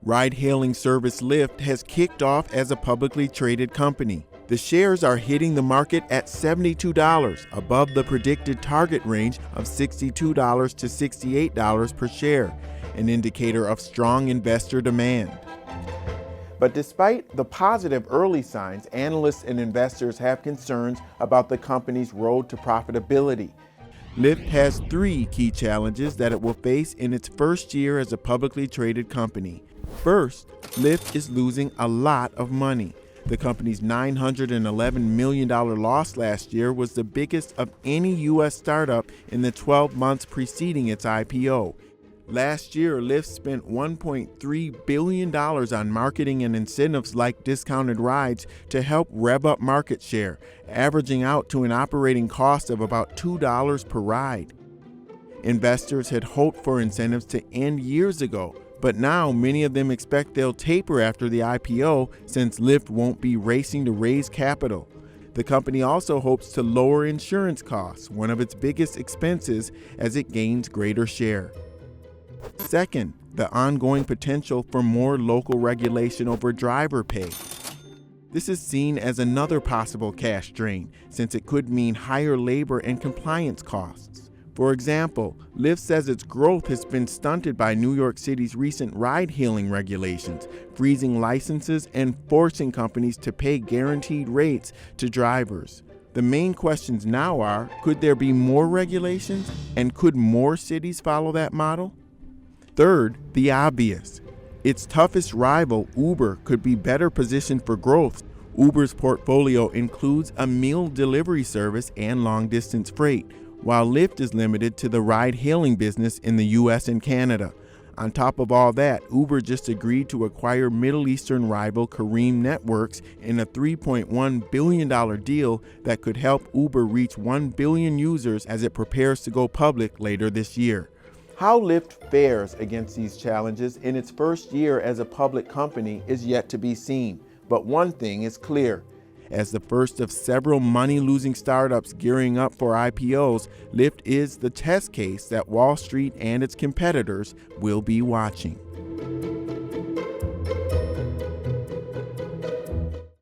Ride-hailing service Lyft has kicked off as a publicly traded company. The shares are hitting the market at $72, above the predicted target range of $62 to $68 per share, an indicator of strong investor demand. But despite the positive early signs, analysts and investors have concerns about the company's road to profitability. Lyft has three key challenges that it will face in its first year as a publicly traded company. First, Lyft is losing a lot of money. The company's $911 million loss last year was the biggest of any U.S. startup in the 12 months preceding its IPO. Last year, Lyft spent $1.3 billion on marketing and incentives like discounted rides to help rev up market share, averaging out to an operating cost of about $2 per ride. Investors had hoped for incentives to end years ago, but now many of them expect they'll taper after the IPO since Lyft won't be racing to raise capital. The company also hopes to lower insurance costs, one of its biggest expenses, as it gains greater share. Second, the ongoing potential for more local regulation over driver pay. This is seen as another possible cash drain, since it could mean higher labor and compliance costs. For example, Lyft says its growth has been stunted by New York City's recent ride-hailing regulations, freezing licenses and forcing companies to pay guaranteed rates to drivers. The main questions now are, could there be more regulations, and could more cities follow that model? Third, the obvious. Its toughest rival, Uber, could be better positioned for growth. Uber's portfolio includes a meal delivery service and long-distance freight, while Lyft is limited to the ride-hailing business in the U.S. and Canada. On top of all that, Uber just agreed to acquire Middle Eastern rival Careem Networks in a $3.1 billion deal that could help Uber reach 1 billion users as it prepares to go public later this year. How Lyft fares against these challenges in its first year as a public company is yet to be seen. But one thing is clear. As the first of several money-losing startups gearing up for IPOs, Lyft is the test case that Wall Street and its competitors will be watching.